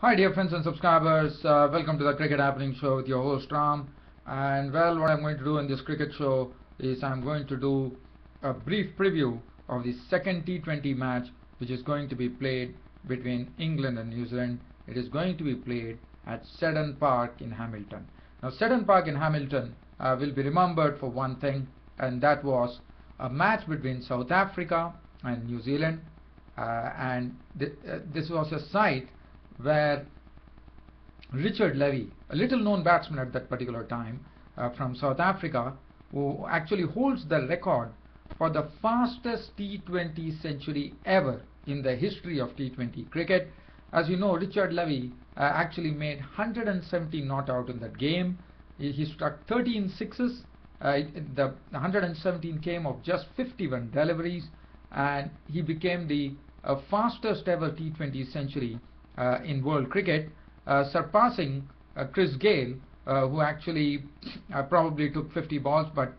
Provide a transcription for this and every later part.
Hi dear friends and subscribers, welcome to the Cricket Happening Show with your host Ram. And well, what I'm going to do in this cricket show is I'm going to do a brief preview of the second T20 match which is going to be played between England and New Zealand. It is going to be played at Seddon Park in Hamilton. Now Seddon Park in Hamilton will be remembered for one thing, and that was a match between South Africa and New Zealand, and this was a site where Richard Levi, a little known batsman at that particular time from South Africa, who actually holds the record for the fastest T20 century ever in the history of T20 cricket. As you know, Richard Levi actually made 170 not out in that game. He struck 13 sixes. The 117 came of just 51 deliveries, and he became the fastest ever T20 century in world cricket, surpassing Chris Gayle, who actually probably took 50 balls, but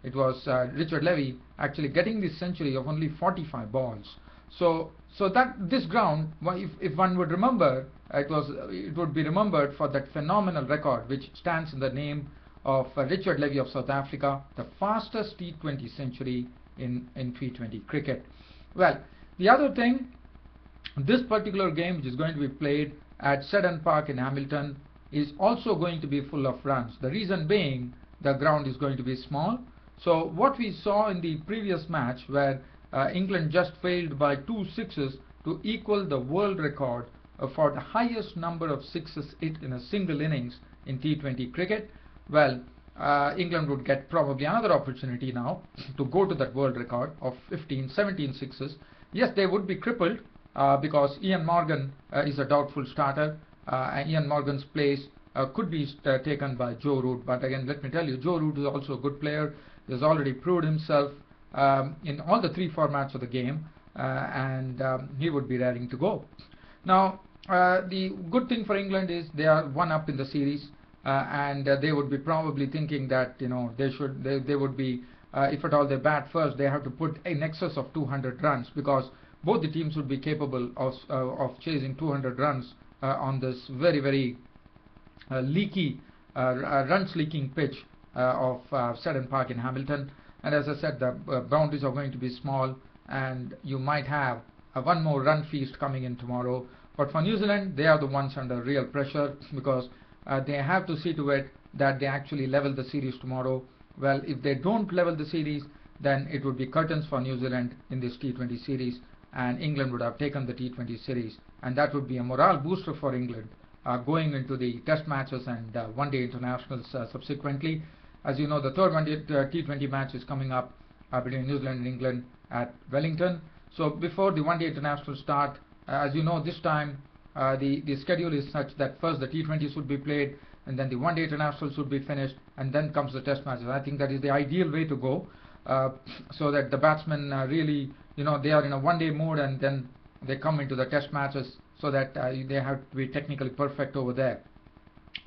it was Richard Levi actually getting this century of only 45 balls. So that this ground, if one would remember, it would be remembered for that phenomenal record which stands in the name of Richard Levi of South Africa, the fastest T20 century in T20 cricket. Well, the other thing, this particular game, which is going to be played at Seddon Park in Hamilton, is also going to be full of runs. The reason being, the ground is going to be small. So what we saw in the previous match, where England just failed by 2 sixes to equal the world record for the highest number of sixes hit in a single innings in T20 cricket, well, England would get probably another opportunity now to go to that world record of 17 sixes. Yes, they would be crippled because Ian Morgan is a doubtful starter, and Ian Morgan's place could be taken by Joe Root. But again, let me tell you, Joe Root is also a good player. He has already proved himself in all the 3 formats of the game, and he would be raring to go. Now, the good thing for England is they are 1 up in the series, and they would be probably thinking that they would be, if at all they bat first, they have to put in excess of 200 runs, because both the teams would be capable of chasing 200 runs on this very leaky, runs leaking pitch of Seddon Park in Hamilton. And as I said, the boundaries are going to be small, and you might have one more run feast coming in tomorrow. But for New Zealand, they are the ones under real pressure, because they have to see to it that they actually level the series tomorrow. Well, if they don't level the series, then it would be curtains for New Zealand in this T20 series, and England would have taken the T20 series, and that would be a morale booster for England going into the test matches and one-day internationals subsequently. As you know, the third one-day T20 match is coming up between New Zealand and England at Wellington. So before the one-day internationals start, as you know, this time the schedule is such that first the T20s would be played, and then the one-day internationals would be finished, and then comes the test matches. I think that is the ideal way to go, so that the batsmen really, they are in a one-day mode, and then they come into the test matches, so that they have to be technically perfect over there.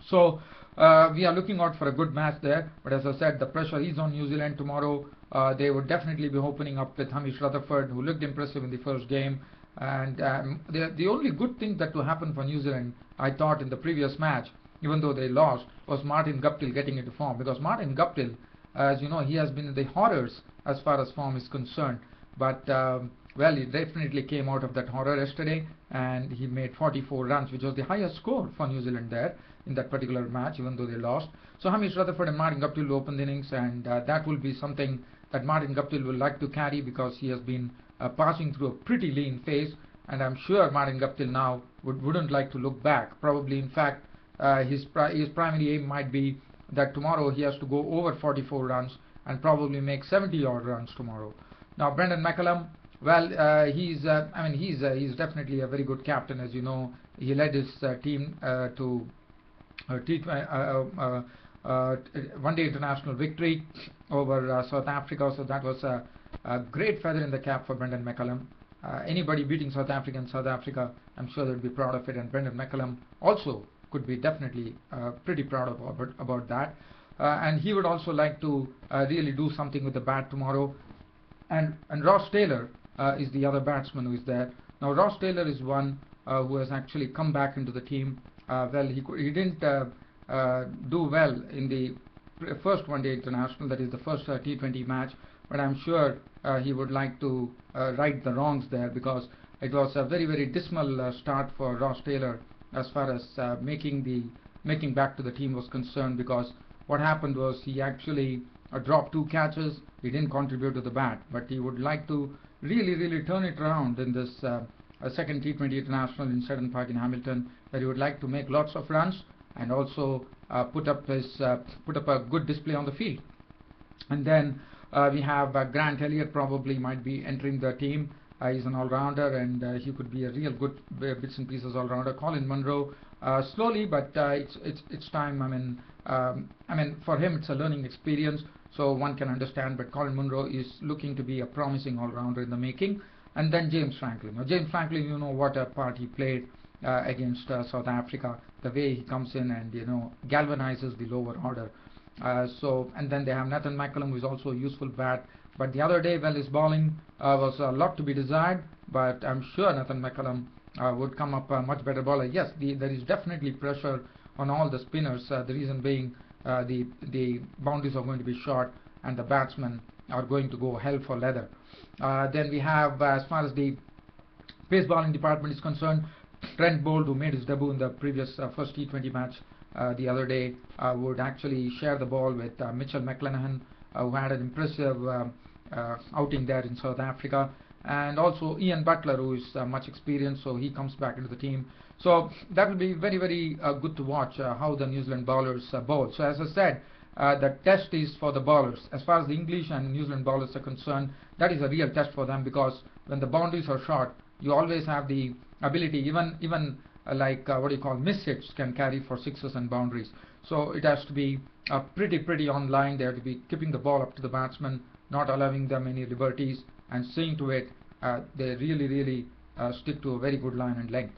So we are looking out for a good match there. But as I said, the pressure is on New Zealand tomorrow. They would definitely be opening up with Hamish Rutherford, who looked impressive in the first game. And the only good thing that will happen for New Zealand, I thought, in the previous match, even though they lost, was Martin Guptill getting into form. Because Martin Guptill, as you know, he has been in the horrors as far as form is concerned. But well, he definitely came out of that horror yesterday, and he made 44 runs, which was the highest score for New Zealand there in that particular match, even though they lost. So Hamish Rutherford and Martin Guptill will open the innings, and that will be something that Martin Guptill will like to carry, because he has been passing through a pretty lean phase, and I'm sure Martin Guptill now wouldn't like to look back. Probably, in fact, his primary aim might be that tomorrow he has to go over 44 runs and probably make 70 odd runs tomorrow. Now Brendan McCullum, well, he's definitely a very good captain. As you know, he led his team to one-day international victory over South Africa. So that was a great feather in the cap for Brendan McCullum. Anybody beating South Africa, I'm sure they'll be proud of it, and Brendan McCullum also could be definitely pretty proud about that. And he would also like to really do something with the bat tomorrow. And Ross Taylor is the other batsman who is there. Now Ross Taylor is one who has actually come back into the team. Well, he didn't do well in the first one-day international, that is the first T20 match, but I'm sure he would like to right the wrongs there, because it was a very dismal start for Ross Taylor as far as making back to the team was concerned, because what happened was he actually dropped 2 catches. He didn't contribute to the bat, but he would like to really turn it around in this second T20 international in Seddon Park in Hamilton, where he would like to make lots of runs and also put up a good display on the field. And then we have Grant Elliott probably might be entering the team. He's an all-rounder, and he could be a real good bits and pieces all-rounder. Colin Munro, slowly, but it's time. I mean, for him it's a learning experience, so one can understand. But Colin Munro is looking to be a promising all-rounder in the making. And then James Franklin. Now, James Franklin, you know what a part he played against South Africa. The way he comes in and galvanizes the lower order. And then they have Nathan McCullum, who is also a useful bat. But the other day, well, his bowling was a lot to be desired. But I'm sure Nathan McCullum would come up a much better bowler. Yes, there is definitely pressure on all the spinners. The reason being the boundaries are going to be short and the batsmen are going to go hell for leather. Then we have, as far as the pace bowling department is concerned, Trent Boult, who made his debut in the previous first T20 match the other day, would actually share the ball with Mitchell McClenaghan, who had an impressive outing there in South Africa, and also Ian Butler, who is much experienced, so he comes back into the team. So that will be very good to watch how the New Zealand bowlers bowl. So as I said, the test is for the bowlers. As far as the English and New Zealand bowlers are concerned, that is a real test for them, because when the boundaries are short, you always have the ability, even like what do you call miss hits can carry for sixes and boundaries. So it has to be pretty on line. They have to be keeping the ball up to the batsman, not allowing them any liberties, and seeing to it they really stick to a very good line and length.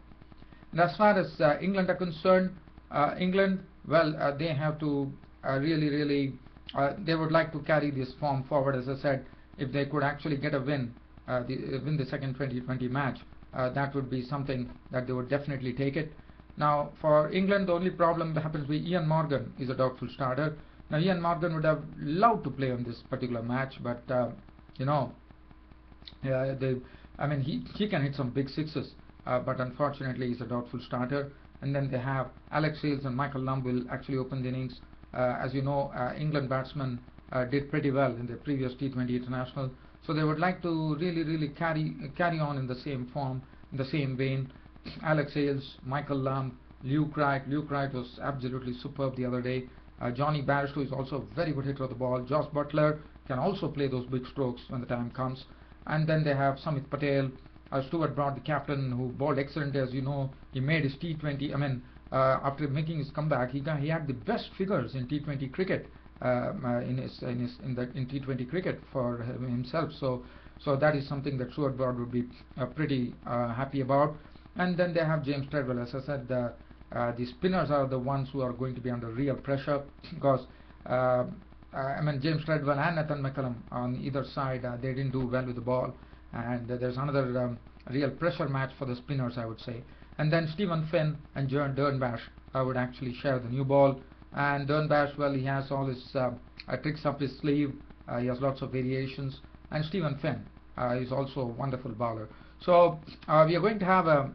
And as far as England are concerned, England, well, they have to really they would like to carry this form forward. As I said, if they could actually get a win the second 2020 match, that would be something that they would definitely take it. Now for England, the only problem that happens with Ian Morgan is a doubtful starter. Now Ian Morgan would have loved to play on this particular match, but he can hit some big sixes, but unfortunately he's a doubtful starter. And then they have Alex Hales and Michael Lumb will actually open the innings. As you know, England batsmen did pretty well in the previous T20 international, so they would like to really carry on in the same form, in the same vein. Alex Hales, Michael Lumb, Luke Wright was absolutely superb the other day. Johnny Bairstow is also a very good hitter of the ball. Josh Butler can also play those big strokes when the time comes. And then they have Samit Patel, Stuart Broad, the captain, who bowled excellently. As you know, he made his T20. After making his comeback, he had the best figures in T20 cricket in T20 cricket for himself. So that is something that Stuart Broad would be pretty happy about. And then they have James Treadwell. As I said, the spinners are the ones who are going to be under real pressure, because James Treadwell and Nathan McCullum on either side, they didn't do well with the ball, and there's another real pressure match for the spinners, I would say. And then Stephen Finn and Jern Dernbash would actually share the new ball. And Dernbash, well, he has all his tricks up his sleeve. He has lots of variations. And Stephen Finn is also a wonderful bowler. So we are going to have a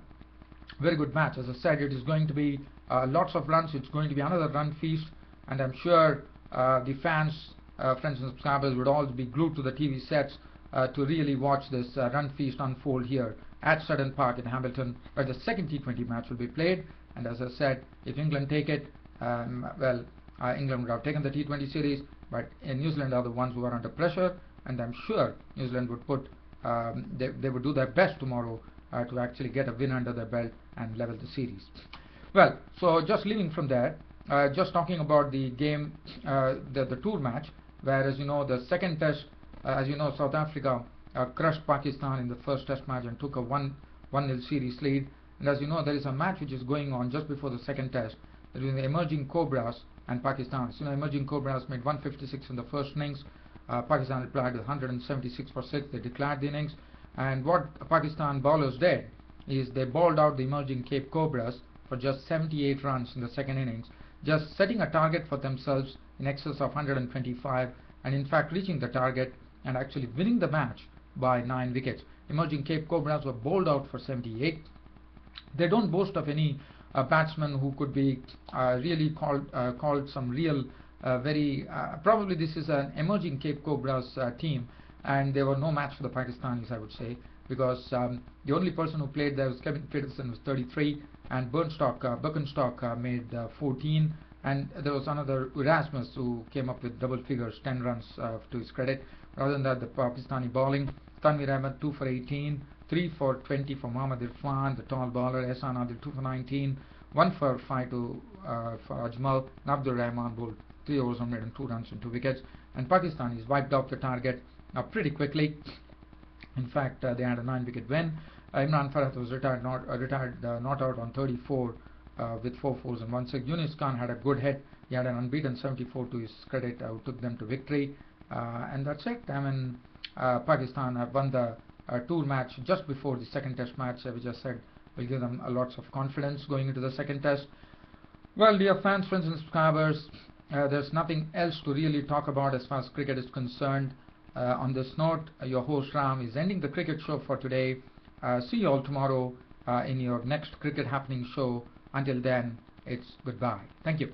very good match. As I said, it is going to be lots of runs. It's going to be another run feast, and I'm sure the fans, friends and subscribers would all be glued to the TV sets to really watch this run feast unfold here at Seddon Park in Hamilton, where the second T20 match will be played. And as I said, if England take it, England would have taken the T20 series, but New Zealand are the ones who are under pressure, and I'm sure New Zealand would put they would do their best tomorrow to actually get a win under their belt and level the series. Well, so just leaving from there, just talking about the game, the tour match, where, as you know, the second test, as you know, South Africa crushed Pakistan in the first test match and took a 1-0 series lead. And as you know, there is a match which is going on just before the second test between the Emerging Cobras and Pakistan. So, Emerging Cobras made 156 in the first innings. Pakistan replied with 176 for 6. They declared the innings, and what Pakistan bowlers did is they bowled out the emerging Cape Cobras for just 78 runs in the second innings, just setting a target for themselves in excess of 125, and in fact reaching the target and actually winning the match by 9 wickets. Emerging Cape Cobras were bowled out for 78. They don't boast of any batsman who could be really called some real probably this is an emerging Cape Cobras team, and there were no match for the Pakistanis, I would say, because the only person who played there was Kevin Peterson, was 33, and Birkenstock made 14, and there was another Erasmus who came up with double figures, 10 runs to his credit. Rather than that, the Pakistani bowling: Tanvir Ahmed 2 for 18, 3 for 20 for Mohammad Irfan, the tall bowler; Ehsan Adil 2 for 19, 1 for 5 for Ajmal, and Abdur Rahman bowled 3 overs, 102 runs and 2 wickets. And Pakistanis wiped out the target pretty quickly. In fact, they had a 9-wicket win. Imran Farhat was retired not out on 34 with 4 fours and 1 6. Yunus Khan had a good hit. He had an unbeaten 74 to his credit, who took them to victory. And that's it. I mean, Pakistan have won the tour match just before the second test match, which I said will give them lots of confidence going into the second test. Well, dear fans, friends and subscribers, there's nothing else to really talk about as far as cricket is concerned. On this note, your host Ram is ending the cricket show for today. See you all tomorrow in your next Cricket Happening show. Until then, it's goodbye. Thank you.